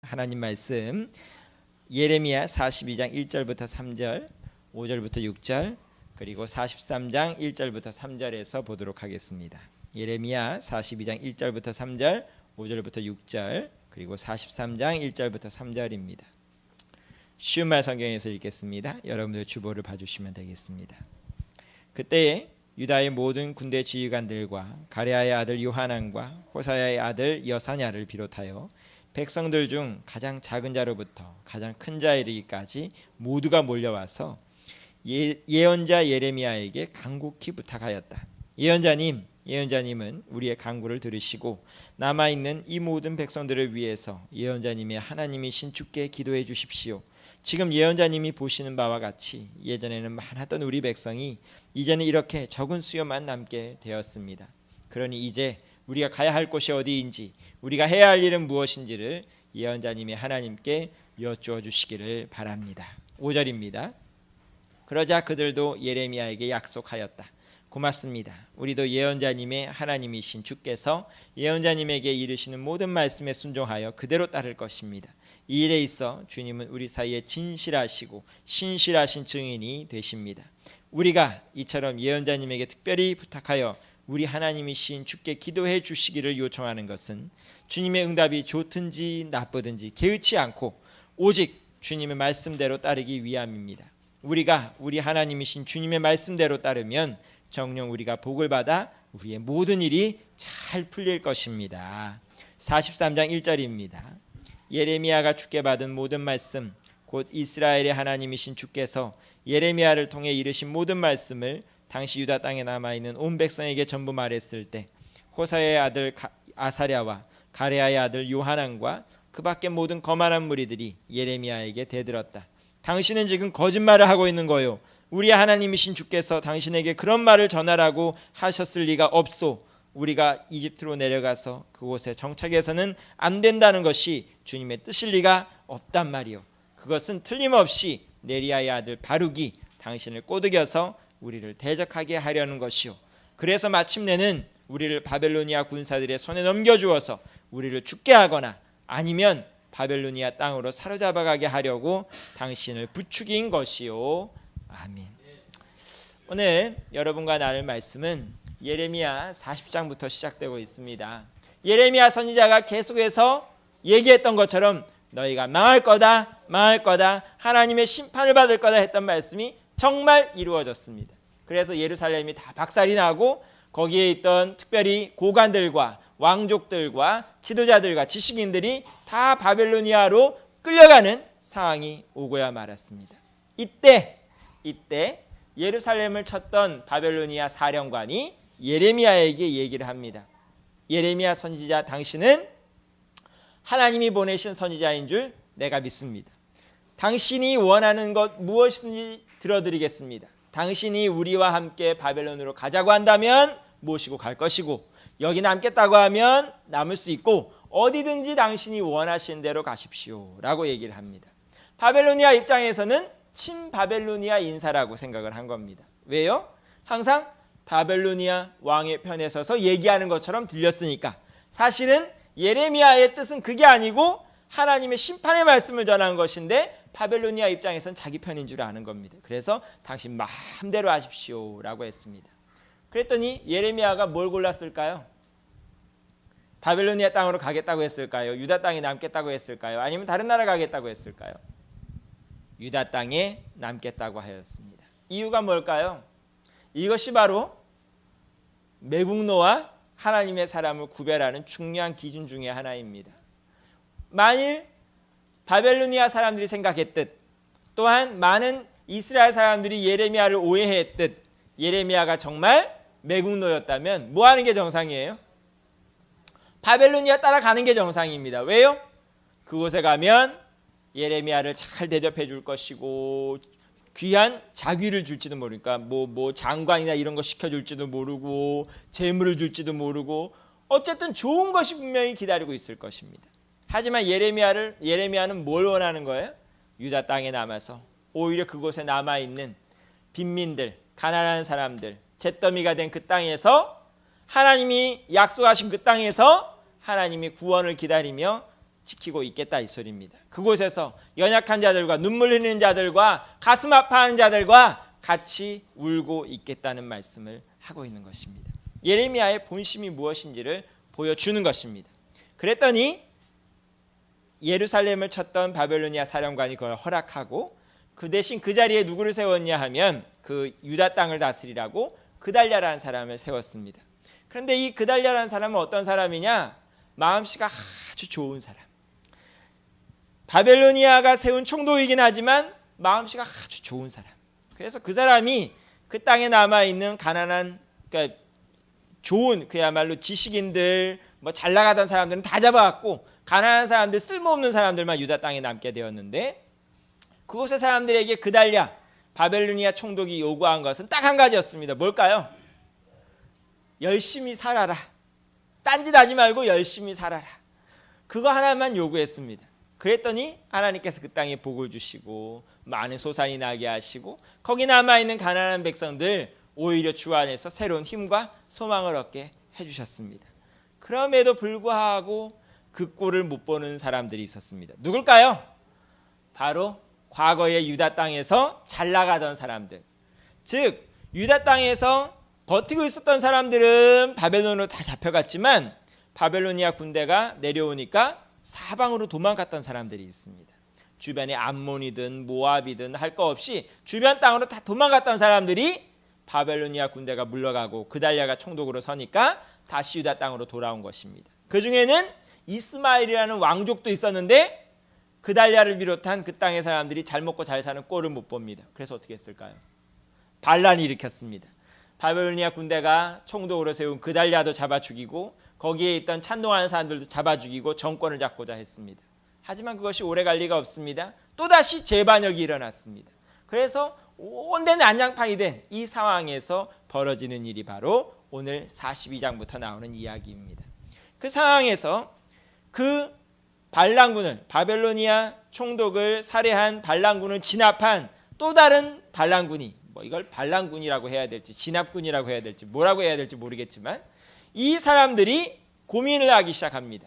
하나님 말씀 예레미야 42장 1절부터 3절, 5절부터 6절, 그리고 43장 1절부터 3절에서 보도록 하겠습니다. 예레미야 42장 1절부터 3절, 5절부터 6절, 그리고 43장 1절부터 3절입니다. 쉬운 말 성경에서 읽겠습니다. 여러분들 주보를 봐주시면 되겠습니다. 그때에 유다의 모든 군대 지휘관들과 가레아의 아들 요하난과 호사야의 아들 여사냐를 비롯하여 백성들 중 가장 작은 자로부터 가장 큰 자에 이르기까지 모두가 몰려와서 예언자 예레미야에게 간곡히 부탁하였다. 예언자님은 우리의 간구를 들으시고 남아있는 이 모든 백성들을 위해서 예언자님의 하나님이신 주께 기도해 주십시오. 지금 예언자님이 보시는 바와 같이 예전에는 많았던 우리 백성이 이제는 이렇게 적은 수요만 남게 되었습니다. 그러니 이제 우리가 가야 할 곳이 어디인지, 우리가 해야 할 일은 무엇인지를 예언자님이 하나님께 여쭈어 주시기를 바랍니다. 5절입니다. 그러자 그들도 예레미야에게 약속하였다. 고맙습니다. 우리도 예언자님의 하나님이신 주께서 예언자님에게 이르시는 모든 말씀에 순종하여 그대로 따를 것입니다. 이 일에 있어 주님은 우리 사이에 진실하시고 신실하신 증인이 되십니다. 우리가 이처럼 예언자님에게 특별히 부탁하여 우리 하나님이신 주께 기도해 주시기를 요청하는 것은 주님의 응답이 좋든지 나쁘든지 개의치 않고 오직 주님의 말씀대로 따르기 위함입니다. 우리가 우리 하나님이신 주님의 말씀대로 따르면 정녕 우리가 복을 받아 우리의 모든 일이 잘 풀릴 것입니다. 43장 1절입니다. 예레미야가 주께 받은 모든 말씀, 곧 이스라엘의 하나님이신 주께서 예레미야를 통해 이르신 모든 말씀을 당시 유다 땅에 남아있는 온 백성에게 전부 말했을 때 호사야의 아들 아사랴와 가레아의 아들 요하난과 그 밖의 모든 거만한 무리들이 예레미야에게 대들었다. 당신은 지금 거짓말을 하고 있는 거요. 우리 하나님이신 주께서 당신에게 그런 말을 전하라고 하셨을 리가 없소. 우리가 이집트로 내려가서 그곳에 정착해서는 안 된다는 것이 주님의 뜻일 리가 없단 말이요. 그것은 틀림없이 네리야의 아들 바룩이 당신을 꼬드겨서 우리를 대적하게 하려는 것이요. 그래서 마침내는 우리를 바벨로니아 군사들의 손에 넘겨주어서 우리를 죽게 하거나 아니면 바벨로니아 땅으로 사로잡아가게 하려고 당신을 부추긴 것이요. 아멘. 오늘 여러분과 나눌 말씀은 예레미야 40장부터 시작되고 있습니다. 예레미야 선지자가 계속해서 얘기했던 것처럼 너희가 망할 거다, 망할 거다, 하나님의 심판을 받을 거다 했던 말씀이 정말 이루어졌습니다. 그래서 예루살렘이 다 박살이 나고 거기에 있던 특별히 고관들과 왕족들과 지도자들과 지식인들이 다 바벨로니아로 끌려가는 상황이 오고야 말았습니다. 이때 예루살렘을 쳤던 바벨로니아 사령관이 예레미야에게 얘기를 합니다. 예레미야 선지자, 당신은 하나님이 보내신 선지자인 줄 내가 믿습니다. 당신이 원하는 것 무엇이든지 들어드리겠습니다. 당신이 우리와 함께 바벨론으로 가자고 한다면 모시고 갈 것이고, 여기 남겠다고 하면 남을 수 있고, 어디든지 당신이 원하시는 대로 가십시오 라고 얘기를 합니다. 바벨로니아 입장에서는 친바벨로니아 인사라고 생각을 한 겁니다. 왜요? 항상 바벨로니아 왕의 편에 서서 얘기하는 것처럼 들렸으니까. 사실은 예레미야의 뜻은 그게 아니고 하나님의 심판의 말씀을 전한 것인데 바벨로니아 입장에서는 자기 편인 줄 아는 겁니다. 그래서 당신 마음대로 하십시오 라고 했습니다. 그랬더니 예레미야가 뭘 골랐을까요? 바벨로니아 땅으로 가겠다고 했을까요? 유다 땅에 남겠다고 했을까요? 아니면 다른 나라 가겠다고 했을까요? 유다 땅에 남겠다고 하였습니다. 이유가 뭘까요? 이것이 바로 매국노와 하나님의 사람을 구별하는 중요한 기준 중에 하나입니다. 만일 바벨로니아 사람들이 생각했듯, 또한 많은 이스라엘 사람들이 예레미야를 오해했듯 예레미야가 정말 매국노였다면 뭐 하는 게 정상이에요? 바벨로니아 따라가는 게 정상입니다. 왜요? 그곳에 가면 예레미야를 잘 대접해 줄 것이고 귀한 자귀를 줄지도 모르니까 뭐 장관이나 이런 거 시켜줄지도 모르고 재물을 줄지도 모르고 어쨌든 좋은 것이 분명히 기다리고 있을 것입니다. 하지만 예레미야는 뭘 원하는 거예요? 유다 땅에 남아서 오히려 그곳에 남아있는 빈민들, 가난한 사람들, 잿더미가 된 그 땅에서 하나님이 약속하신 그 땅에서 하나님이 구원을 기다리며 지키고 있겠다 이 소리입니다. 그곳에서 연약한 자들과 눈물 흘리는 자들과 가슴 아파하는 자들과 같이 울고 있겠다는 말씀을 하고 있는 것입니다. 예레미야의 본심이 무엇인지를 보여주는 것입니다. 그랬더니 예루살렘을 쳤던 바벨로니아 사령관이 그걸 허락하고 그 대신 그 자리에 누구를 세웠냐 하면 그 유다 땅을 다스리라고 그달랴라는 사람을 세웠습니다. 그런데 이 그달랴라는 사람은 어떤 사람이냐? 마음씨가 아주 좋은 사람. 바벨로니아가 세운 총독이긴 하지만 마음씨가 아주 좋은 사람. 그래서 그 사람이 그 땅에 남아있는 가난한, 그러니까 좋은 그야말로 지식인들, 뭐 잘 나가던 사람들은 다 잡아갖고 가난한 사람들, 쓸모없는 사람들만 유다 땅에 남게 되었는데, 그곳의 사람들에게 그달랴 바벨로니아 총독이 요구한 것은 딱 한 가지였습니다. 뭘까요? 열심히 살아라. 딴짓 하지 말고 열심히 살아라. 그거 하나만 요구했습니다. 그랬더니 하나님께서 그 땅에 복을 주시고 많은 소산이 나게 하시고 거기 남아있는 가난한 백성들 오히려 주 안에서 새로운 힘과 소망을 얻게 해주셨습니다. 그럼에도 불구하고 그 꼴을 못 보는 사람들이 있었습니다. 누굴까요? 바로 과거의 유다 땅에서 잘 나가던 사람들. 즉 유다 땅에서 버티고 있었던 사람들은 바벨론으로 다 잡혀갔지만 바벨로니아 군대가 내려오니까 사방으로 도망갔던 사람들이 있습니다. 주변에 암몬이든 모압이든 할 거 없이 주변 땅으로 다 도망갔던 사람들이 바벨로니아 군대가 물러가고 그달랴가 총독으로 서니까 다시 유다 땅으로 돌아온 것입니다. 그 중에는 이스마엘이라는 왕족도 있었는데 그달랴를 비롯한 그 땅의 사람들이 잘 먹고 잘 사는 꼴을 못 봅니다. 그래서 어떻게 했을까요? 반란을 일으켰습니다. 바벨로니아 군대가 총독으로 세운 그달랴도 잡아 죽이고 거기에 있던 찬동하는 사람들도 잡아 죽이고 정권을 잡고자 했습니다. 하지만 그것이 오래 갈 리가 없습니다. 또다시 재반역이 일어났습니다. 그래서 온 데 난장판이 된 이 상황에서 벌어지는 일이 바로 오늘 42장부터 나오는 이야기입니다. 그 상황에서 그 반란군을, 바벨로니아 총독을 살해한 반란군을 진압한 또 다른 반란군이, 뭐 이걸 반란군이라고 해야 될지 진압군이라고 해야 될지 뭐라고 해야 될지 모르겠지만 이 사람들이 고민을 하기 시작합니다.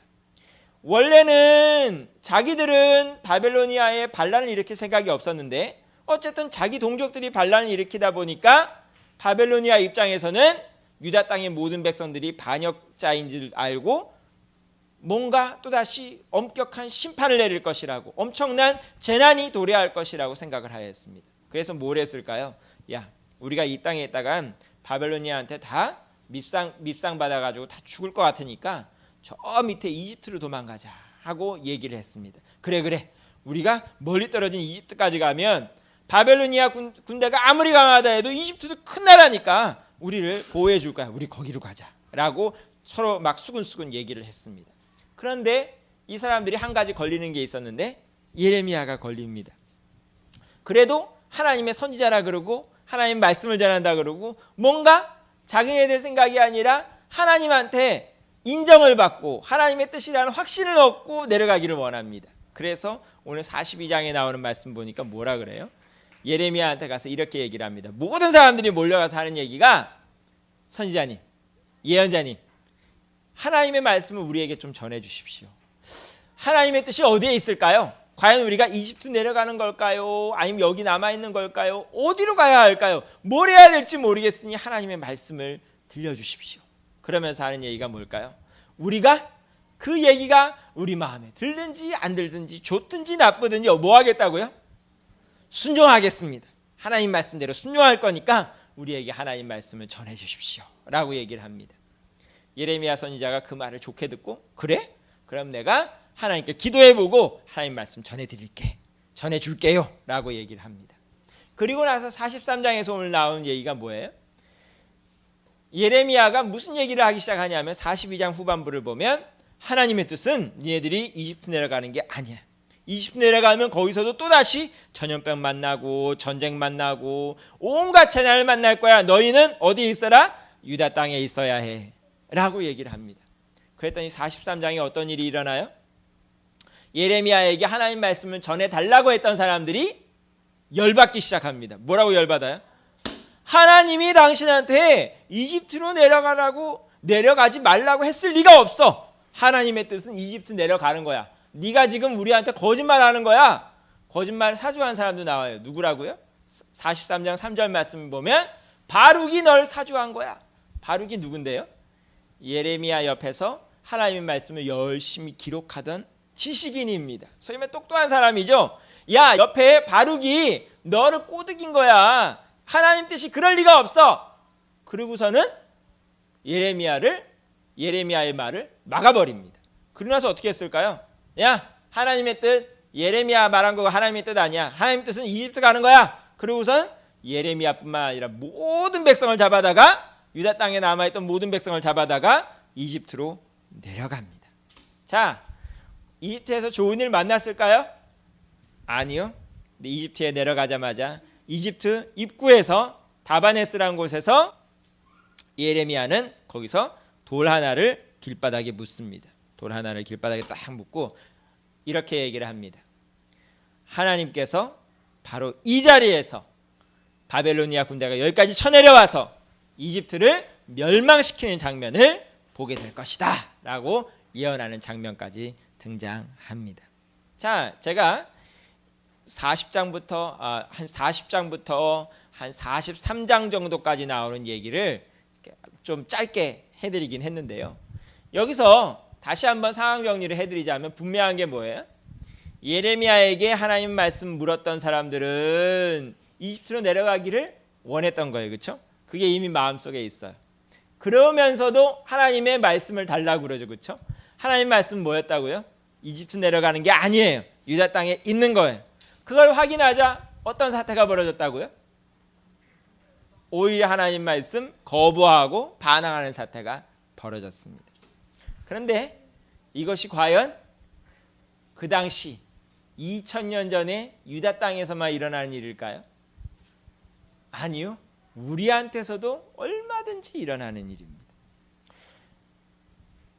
원래는 자기들은 바벨로니아에 반란을 일으킬 생각이 없었는데 어쨌든 자기 동족들이 반란을 일으키다 보니까 바벨로니아 입장에서는 유다 땅의 모든 백성들이 반역자인 줄 알고 뭔가 또다시 엄격한 심판을 내릴 것이라고, 엄청난 재난이 도래할 것이라고 생각을 하였습니다. 그래서 뭘 했을까요? 야, 우리가 이 땅에 있다간 바벨로니아한테 다 밉상 받아가지고 다 죽을 것 같으니까 저 밑에 이집트로 도망가자 하고 얘기를 했습니다. 그래 우리가 멀리 떨어진 이집트까지 가면 바벨로니아 군대가 아무리 강하다 해도 이집트도 큰 나라니까 우리를 보호해 줄 거야. 우리 거기로 가자 라고 서로 막 수근수근 얘기를 했습니다. 그런데 이 사람들이 한 가지 걸리는 게 있었는데 예레미야가 걸립니다. 그래도 하나님의 선지자라 그러고 하나님 말씀을 전한다 그러고 뭔가 자기네들 생각이 아니라 하나님한테 인정을 받고 하나님의 뜻이라는 확신을 얻고 내려가기를 원합니다. 그래서 오늘 42장에 나오는 말씀 보니까 뭐라 그래요? 예레미야한테 가서 이렇게 얘기를 합니다. 모든 사람들이 몰려가서 하는 얘기가 선지자님, 예언자님, 하나님의 말씀을 우리에게 좀 전해주십시오. 하나님의 뜻이 어디에 있을까요? 과연 우리가 이집트 내려가는 걸까요? 아니면 여기 남아있는 걸까요? 어디로 가야 할까요? 뭘 해야 될지 모르겠으니 하나님의 말씀을 들려주십시오. 그러면서 하는 얘기가 뭘까요? 우리가 그 얘기가 우리 마음에 들든지 안 들든지 좋든지 나쁘든지 뭐 하겠다고요? 순종하겠습니다. 하나님 말씀대로 순종할 거니까 우리에게 하나님 말씀을 전해주십시오 라고 얘기를 합니다. 예레미야 선지자가 그 말을 좋게 듣고 그래? 그럼 내가 하나님께 기도해보고 하나님 말씀 전해줄게요 라고 얘기를 합니다. 그리고 나서 43장에서 오늘 나온 얘기가 뭐예요? 예레미야가 무슨 얘기를 하기 시작하냐면 42장 후반부를 보면 하나님의 뜻은 니네들이 이집트 내려가는 게 아니야. 이집트 내려가면 거기서도 또다시 전염병 만나고 전쟁 만나고 온갖 재난을 만날 거야. 너희는 어디에 있어라? 유다 땅에 있어야 해 라고 얘기를 합니다. 그랬더니 43장에 어떤 일이 일어나요? 예레미야에게 하나님 말씀을 전해달라고 했던 사람들이 열받기 시작합니다. 뭐라고 열받아요? 하나님이 당신한테 이집트로 내려가지 말라고 했을 리가 없어. 하나님의 뜻은 이집트 내려가는 거야. 네가 지금 우리한테 거짓말하는 거야. 거짓말 사주한 사람도 나와요. 누구라고요? 43장 3절 말씀 보면 바룩이 널 사주한 거야. 바룩이 누군데요? 예레미야 옆에서 하나님의 말씀을 열심히 기록하던 지식인입니다. 소위 말해 똑똑한 사람이죠. 야, 옆에 바룩이 너를 꼬드긴 거야. 하나님 뜻이 그럴 리가 없어. 그러고서는 예레미야의 말을 막아버립니다. 그러고 나서 어떻게 했을까요? 야, 하나님의 뜻, 예레미야 말한 거 하나님의 뜻 아니야. 하나님의 뜻은 이집트 가는 거야. 그러고선 예레미야뿐만 아니라 모든 백성을 잡아다가, 유다 땅에 남아있던 모든 백성을 잡아다가 이집트로 내려갑니다. 자, 이집트에서 좋은 일 만났을까요? 아니요. 근데 이집트에 내려가자마자 이집트 입구에서 다바네스라는 곳에서 예레미야는 거기서 돌 하나를 길바닥에 묻습니다. 돌 하나를 길바닥에 딱 묻고 이렇게 얘기를 합니다. 하나님께서 바로 이 자리에서 바벨로니아 군대가 여기까지 쳐내려와서 이집트를 멸망시키는 장면을 보게 될 것이다 라고 예언하는 장면까지 등장합니다. 자, 제가 40장부터 한 43장 정도까지 나오는 얘기를 좀 짧게 해드리긴 했는데요. 여기서 다시 한번 상황 정리를 해드리자면 분명한 게 뭐예요? 예레미야에게 하나님 말씀 물었던 사람들은 이집트로 내려가기를 원했던 거예요. 그렇죠? 그게 이미 마음속에 있어요. 그러면서도 하나님의 말씀을 달라고 그러죠. 그렇죠? 하나님 말씀 뭐였다고요? 이집트 내려가는 게 아니에요. 유다 땅에 있는 거예요. 그걸 확인하자 어떤 사태가 벌어졌다고요? 오히려 하나님 말씀 거부하고 반항하는 사태가 벌어졌습니다. 그런데 이것이 과연 그 당시 2000년 전에 유다 땅에서만 일어나는 일일까요? 아니요. 우리한테서도 얼마든지 일어나는 일입니다.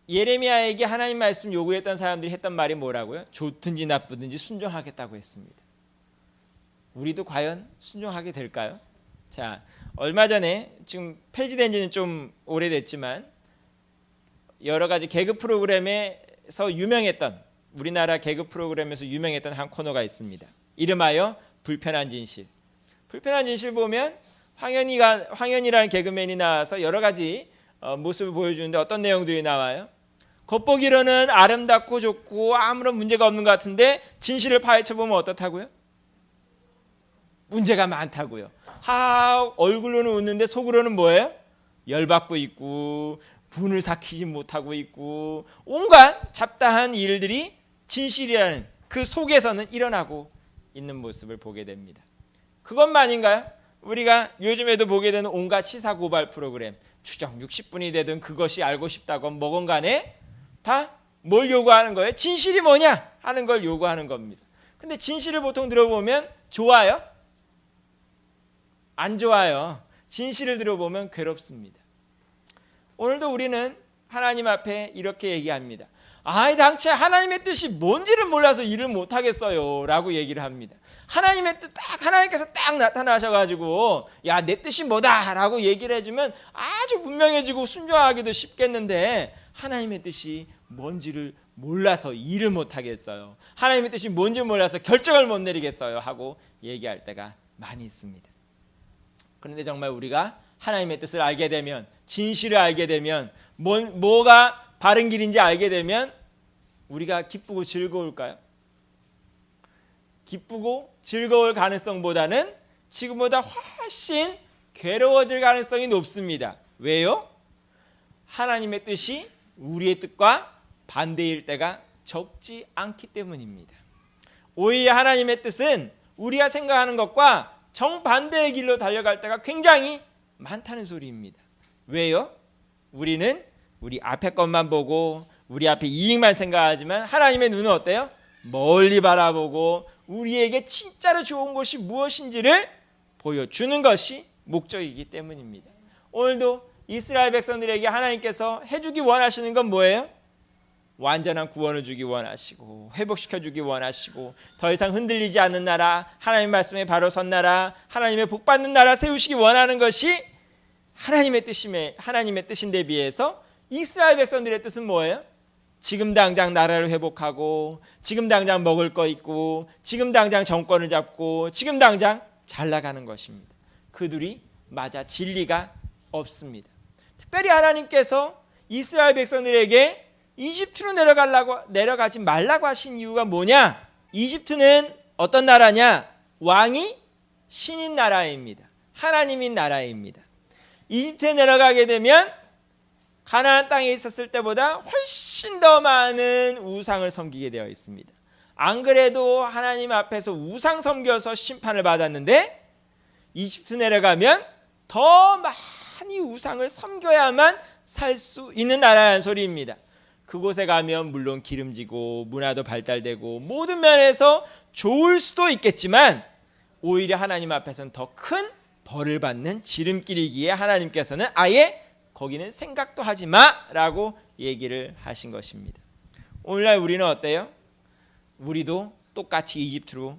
예레미야에게 하나님 말씀 요구했던 사람들이 했던 말이 뭐라고요? 좋든지 나쁘든지 순종하겠다고 했습니다. 우리도 과연 순종하게 될까요? 자, 얼마 전에 지금 폐지된 지는 좀 오래됐지만 여러 가지 개그 프로그램에서 유명했던, 우리나라 개그 프로그램에서 유명했던 한 코너가 있습니다. 이름하여 불편한 진실. 불편한 진실 보면 황현이라는 개그맨이 나와서 여러 가지 모습을 보여주는데 어떤 내용들이 나와요? 겉보기로는 아름답고 좋고 아무런 문제가 없는 것 같은데 진실을 파헤쳐보면 어떻다고요? 문제가 많다고요. 얼굴로는 웃는데 속으로는 뭐예요? 열받고 있고 분을 삭히지 못하고 있고 온갖 잡다한 일들이 진실이라는 그 속에서는 일어나고 있는 모습을 보게 됩니다. 그것만인가요? 우리가 요즘에도 보게 되는 온갖 시사 고발 프로그램, 추정 60분이 되든 그것이 알고 싶다건 뭐건 간에 다 뭘 요구하는 거예요? 진실이 뭐냐 하는 걸 요구하는 겁니다. 근데 진실을 보통 들어보면 좋아요? 안 좋아요. 진실을 들어보면 괴롭습니다. 오늘도 우리는 하나님 앞에 이렇게 얘기합니다. 당최 하나님의 뜻이 뭔지를 몰라서 일을 못하겠어요 라고 얘기를 합니다. 하나님의 뜻 하나님께서 딱 나타나셔가지고 야, 내 뜻이 뭐다 라고 얘기를 해주면 아주 분명해지고 순종하기도 쉽겠는데 하나님의 뜻이 뭔지를 몰라서 일을 못하겠어요, 하나님의 뜻이 뭔지 몰라서 결정을 못 내리겠어요 하고 얘기할 때가 많이 있습니다. 그런데 정말 우리가 하나님의 뜻을 알게 되면, 진실을 알게 되면, 뭐가 바른 길인지 알게 되면 우리가 기쁘고 즐거울까요? 기쁘고 즐거울 가능성보다는 지금보다 훨씬 괴로워질 가능성이 높습니다. 왜요? 하나님의 뜻이 우리의 뜻과 반대일 때가 적지 않기 때문입니다. 오히려 하나님의 뜻은 우리가 생각하는 것과 정반대의 길로 달려갈 때가 굉장히 많다는 소리입니다. 왜요? 우리는 우리 앞에 것만 보고 우리 앞에 이익만 생각하지만 하나님의 눈은 어때요? 멀리 바라보고 우리에게 진짜로 좋은 것이 무엇인지를 보여주는 것이 목적이기 때문입니다. 오늘도 이스라엘 백성들에게 하나님께서 해주기 원하시는 건 뭐예요? 완전한 구원을 주기 원하시고 회복시켜주기 원하시고 더 이상 흔들리지 않는 나라, 하나님 말씀에 바로 선 나라, 하나님의 복받는 나라 세우시기 원하는 것이 하나님의 뜻인데 비해서 이스라엘 백성들의 뜻은 뭐예요? 지금 당장 나라를 회복하고 지금 당장 먹을 거 있고 지금 당장 정권을 잡고 지금 당장 잘 나가는 것입니다. 그들이 맞아 진리가 없습니다. 특별히 하나님께서 이스라엘 백성들에게 이집트로 내려가지 말라고 하신 이유가 뭐냐? 이집트는 어떤 나라냐? 왕이 신인 나라입니다. 하나님인 나라입니다. 이집트에 내려가게 되면 가나안 땅에 있었을 때보다 훨씬 더 많은 우상을 섬기게 되어 있습니다. 안 그래도 하나님 앞에서 우상 섬겨서 심판을 받았는데 이집트 내려가면 더 많이 우상을 섬겨야만 살 수 있는 나라라는 소리입니다. 그곳에 가면 물론 기름지고 문화도 발달되고 모든 면에서 좋을 수도 있겠지만 오히려 하나님 앞에서는 더 큰 벌을 받는 지름길이기에 하나님께서는 아예 거기는 생각도 하지 마라고 얘기를 하신 것입니다. 오늘날 우리는 어때요? 우리도 똑같이 이집트로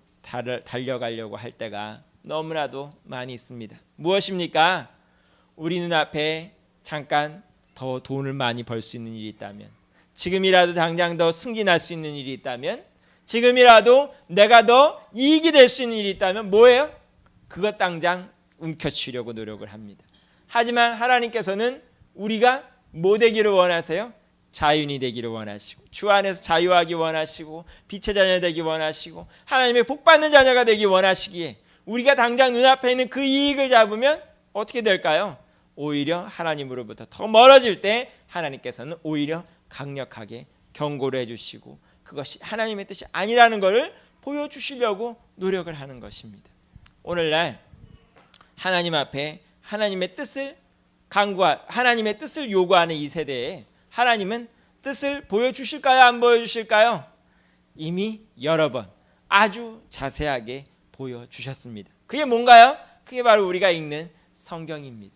달려가려고 할 때가 너무나도 많이 있습니다. 무엇입니까? 우리 눈앞에 잠깐 더 돈을 많이 벌 수 있는 일이 있다면, 지금이라도 당장 더 승진할 수 있는 일이 있다면, 지금이라도 내가 더 이익이 될 수 있는 일이 있다면 뭐예요? 그것 당장 움켜쥐려고 노력을 합니다. 하지만 하나님께서는 우리가 뭐 되기를 원하세요? 자유인이 되기를 원하시고 주 안에서 자유하기 원하시고 빛의 자녀 되기 원하시고 하나님의 복받는 자녀가 되기 원하시기에 우리가 당장 눈앞에 있는 그 이익을 잡으면 어떻게 될까요? 오히려 하나님으로부터 더 멀어질 때 하나님께서는 오히려 강력하게 경고를 해주시고 그것이 하나님의 뜻이 아니라는 것을 보여주시려고 노력을 하는 것입니다. 오늘날 하나님 앞에 하나님의 뜻을 하나님의 뜻을 요구하는 이 세대에 하나님은 뜻을 보여주실까요? 안 보여주실까요? 이미 여러 번 아주 자세하게 보여주셨습니다. 그게 뭔가요? 그게 바로 우리가 읽는 성경입니다.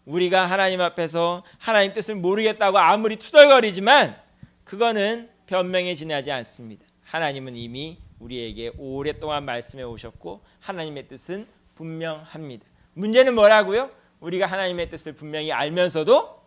우리가 하나님 앞에서 하나님 뜻을 모르겠다고 아무리 투덜거리지만 그거는 변명에 지나지 않습니다. 하나님은 이미 우리에게 오랫동안 말씀해 오셨고 하나님의 뜻은 분명합니다. 문제는 뭐라고요? 우리가 하나님의 뜻을 분명히 알면서도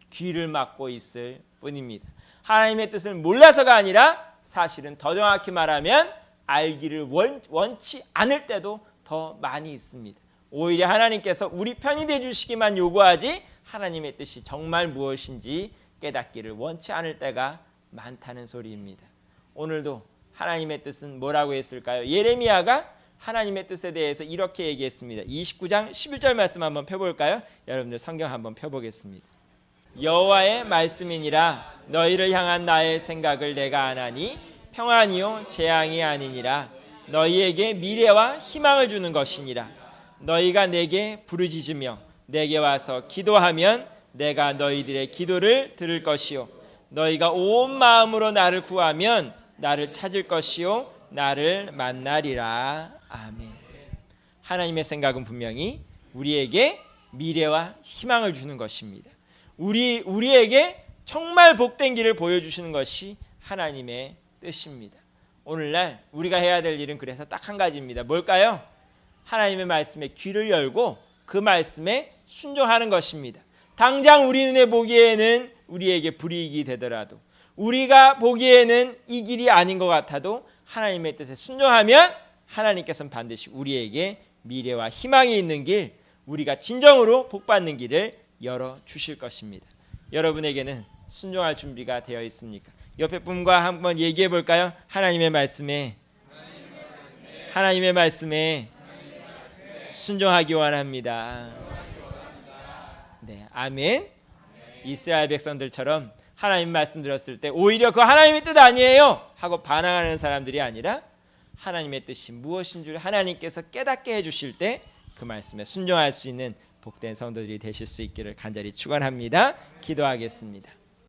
귀를 막고 있을 뿐입니다. 하나님의 뜻을 몰라서가 아니라 사실은 더 정확히 말하면 알기를 원치 않을 때도 더 많이 있습니다. 오히려 하나님께서 우리 편이 되주시기만 요구하지 하나님의 뜻이 정말 무엇인지 깨닫기를 원치 않을 때가 많다는 소리입니다. 오늘도 하나님의 뜻은 뭐라고 했을까요? 예레미야가 하나님의 뜻에 대해서 이렇게 얘기했습니다. 29장 11절 말씀 한번 펴볼까요? 여러분들 성경 한번 펴보겠습니다. 여호와의 말씀이니라 너희를 향한 나의 생각을 내가 아나니 평안이요 재앙이 아니니라 너희에게 미래와 희망을 주는 것이니라 너희가 내게 부르짖으며 내게 와서 기도하면 내가 너희들의 기도를 들을 것이요 너희가 온 마음으로 나를 구하면 나를 찾을 것이요 나를 만나리라. 아멘. 하나님의 생각은 분명히 우리에게 미래와 희망을 주는 것입니다. 우리에게 정말 복된 길을 보여주시는 것이 하나님의 뜻입니다. 오늘날 우리가 해야 될 일은 그래서 딱 한 가지입니다. 뭘까요? 하나님의 말씀에 귀를 열고 그 말씀에 순종하는 것입니다. 당장 우리 눈에 보기에는 우리에게 불이익이 되더라도 우리가 보기에는 이 길이 아닌 것 같아도 하나님의 뜻에 순종하면 하나님께서는 반드시 우리에게 미래와 희망이 있는 길, 우리가 진정으로 복받는 길을 열어주실 것입니다. 여러분에게는 순종할 준비가 되어 있습니까? 옆에 분과 한번 얘기해 볼까요? 하나님의 말씀에 순종하기 원합니다. 네, 아멘. 이스라엘 백성들처럼 하나님 말씀 들었을 때 오히려 그 하나님의 뜻 아니에요 하고 반항하는 사람들이 아니라 하나님의 뜻이 무엇인 줄 하나님께서 깨닫게 해주실 때 그 말씀에 순종할 수 있는 복된 성도들이 되실 수 있기를 간절히 축원합니다. 기도하겠습니다.